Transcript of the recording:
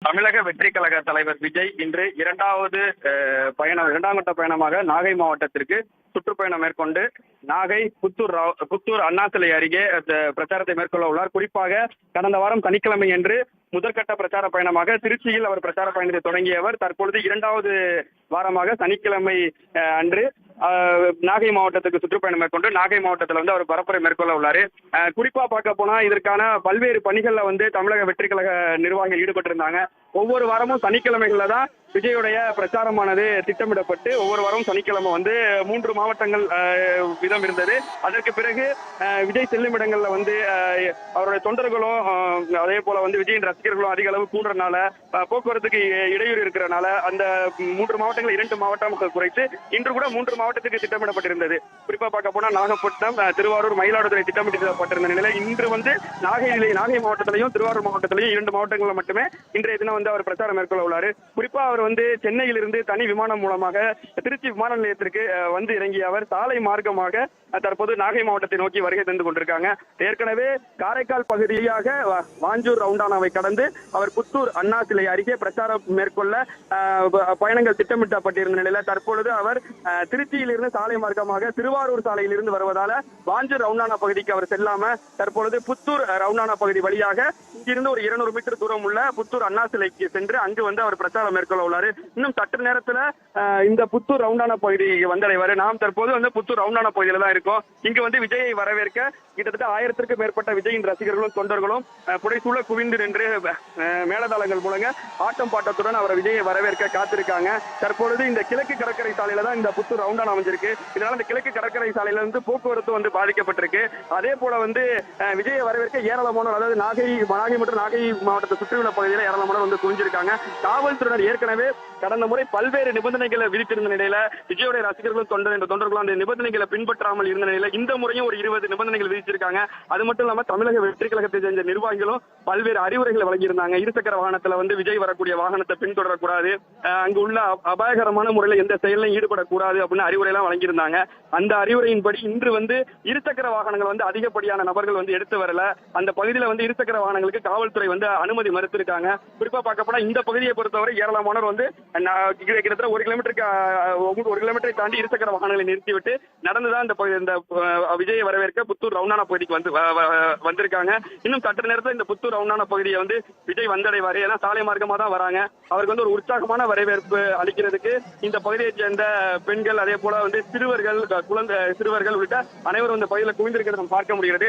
தமிழக வெற்றி கழக தலைவர் விஜய் இன்று இரண்டாம் கட்ட பயணமாக நாகை மாவட்டத்திற்கு சுற்றுப்பயணம் மேற்கொண்டு நாகை புத்தூர் அண்ணா சிலை அருகே பிரச்சாரத்தை மேற்கொள்ள உள்ளார். குறிப்பாக கடந்த வாரம் சனிக்கிழமை அன்று முதற்கட்ட பிரச்சார பயணமாக திருச்சியில் அவர் பிரச்சார பயணத்தை தொடங்கியவர். தற்பொழுது இரண்டாவது வாரமாக சனிக்கிழமை அன்று நாகை மாவட்டத்துக்கு சுற்றுப்பயணம் மேற்கொண்டு நாகை மாவட்டத்தில் அவர் பரப்புரை மேற்கொள்ள உள்ளாரு. குறிப்பா பார்க்க போனா இதற்கான பல்வேறு பணிகள்ல தமிழக வெற்றி கழக நிர்வாகிகள் ஈடுபட்டிருந்தாங்க. ஒவ்வொரு வாரமும் சனிக்கிழமைகள்ல தான் விஜயுடைய பிரச்சாரமானது திட்டமிடப்பட்டு ஒவ்வொரு வாரமும் சனிக்கிழமை 3 மாவட்டங்கள் விதம் இருந்தது. அதற்கு பிறகு விஜய் செல்லும் இடங்கள்ல அவருடைய தொண்டர்களும் அதே போல விஜயின் ரசிகர்களும் அதிக அளவு கூடுறதுனால போக்குவரத்துக்கு இடையூறு இருக்கிறனால அந்த 3 மாவட்டங்கள் 2 மாவட்டங்கள் குறைத்து இன்று கூட 3 மாவட்டத்துக்கு திட்டமிடப்பட்டிருந்தது. குறிப்பா பார்க்க போனா நாகப்பட்டினம், திருவாரூர், மயிலாடுதுறை திட்டமிடப்பட்டிருந்த நிலையில் இன்று நாகை மாவட்டத்திலையும் திருவாரூர் மாவட்டத்திலையும் 2 மாவட்டங்களில் மட்டுமே இன்றைய தினம் அவர் பிரச்சாரம் மேற்கொள்ள உள்ளாரு. குறிப்பா அவர் சென்னையிலிருந்து தனி விமானம் மூலமாக திருச்சி விமான நிலையத்திற்கு இறங்கிய அவர் சாலை மார்க்கமாக தற்போது நாகை மாவட்டத்தை நோக்கி வருகை தந்து கொண்டிருக்காங்க. ஏற்கனவே காரைக்கால் பகுதியாக வாஞ்சூர் ரவுண்டானாவை கடந்து அவர் புத்தூர் அண்ணா சிலை அருகே பிரச்சாரம் மேற்கொள்ள பயணங்கள் திட்டமிடப்பட்டிருந்த நிலையில தற்பொழுது அவர் திருச்சியிலிருந்து சாலை மார்க்கமாக திருவாரூர் சாலையிலிருந்து வருவதால வாஞ்சூர் ரவுண்டானா பகுதிக்கு அவர் செல்லாம தற்பொழுது புத்தூர் ரவுண்டானா பகுதி வழியாக இங்கிருந்து ஒரு 200 மீட்டர் தூரம் உள்ள புத்தூர் அண்ணா சிலைக்கு சென்று அங்கு அவர் பிரச்சாரம் மேற்கொள்ள உள்ளாரு. இன்னும் சற்று நேரத்துல இந்த புத்தூர் ரவுண்டானா பகுதிக்கு வந்தடைவாரு. நாம் தற்போது புத்தூர் ரவுண்டானா பகுதியில தான் இருக்கோம். இங்கு விஜயை வரவேற்க கிட்டத்தட்ட 1000க்கும் மேற்பட்ட விஜயின் ரசிகர்களும் தொண்டர்களும் புடைசூழ குவிந்து நின்று மேலதாளங்கள் மூலங்க ஆட்டம் பாட்டத்துடன் அவர் விஜயை வரவேற்க காத்திருக்காங்க. தற்பொழுது இந்த கிழக்கு கடற்கரை சாலையில தான் இந்த புத்தூர் ரவுண்டானா அமைஞ்சிருக்கு. இதனால இந்த கிழக்கு கடற்கரை சாலையில போக்குவரத்து பாதிக்கப்பட்டிருக்கு. அதே போல விஜயை வரவேற்க ஏராளமானோர், அதாவது நாகை மற்றும் நாகை மாவட்டத்தை சுற்றியுள்ள பகுதியில் ஏராளமானோர் குவிஞ்சிருக்காங்க. காவல்துறையினர் ஏற்கனவே கடந்த முறை பல்வேறு நிபந்தனைகளை விதித்திருந்த நிலையில விஜயோடைய ரசிகர்களும் தொண்டர்களும் அந்த நிபந்தனைகளை பின்பற்றாமல் இருந்த நிலையில இந்த முறையும் ஒரு 20 நிபந்தனைகள் விதிச்சிருக்காங்க. அது மட்டும் இல்லாம தமிழக வெற்றி கழகத்தை சேர்ந்த நிர்வாகிகளும் பல்வேறு அறிவுரைகளை வழங்கியிருந்தாங்க. இருசக்கர வாகனத்துல விஜய் வரக்கூடிய வாகனத்தை பின்தொடரக்கூடாது, அங்கு உள்ள அபாயகரமான முறையில எந்த செயலையும் ஈடுபடக்கூடாது அப்படின்னு அறிவுரை எல்லாம் வழங்கியிருந்தாங்க. அந்த அறிவுரையின்படி இன்று இருசக்கர வாகனங்கள் அதிகப்படியான நபர்கள் எடுத்து வரல. அந்த பகுதியில இருசக்கர வாகனங்களுக்கு காவல்துறை அனுமதி மறுத்திருக்காங்க. குறிப்பா பார்க்க போனா இந்த பகுதியை பொறுத்தவரை ஏராளமானோர் கிட்டத்தட்ட 1 கிலோமீட்டரை தாண்டி இருசக்கர வாகனங்களை நிறுத்திவிட்டு நடந்துதான் இந்த விஜயை வரவேற்க புத்தூர் ரவுண்டானா பகுதிக்கு வந்திருக்காங்க. இன்னும் சற்று நேரத்தில் இந்த புத்தூர் ரவுண்டானா பகுதியை விஜய் வந்தடைவாரு. ஏன்னா சாலை மார்க்கமா தான் வராங்க. அவருக்கு ஒரு உற்சாகமான வரவேற்பு அளிக்கிறதுக்கு இந்த பகுதியை சேர்ந்த பெண்கள், அதே போல சிறுவர்கள் உள்ளிட்ட அனைவரும் இந்த பகுதியில் குவிந்திருக்கிறத பார்க்க முடிகிறது.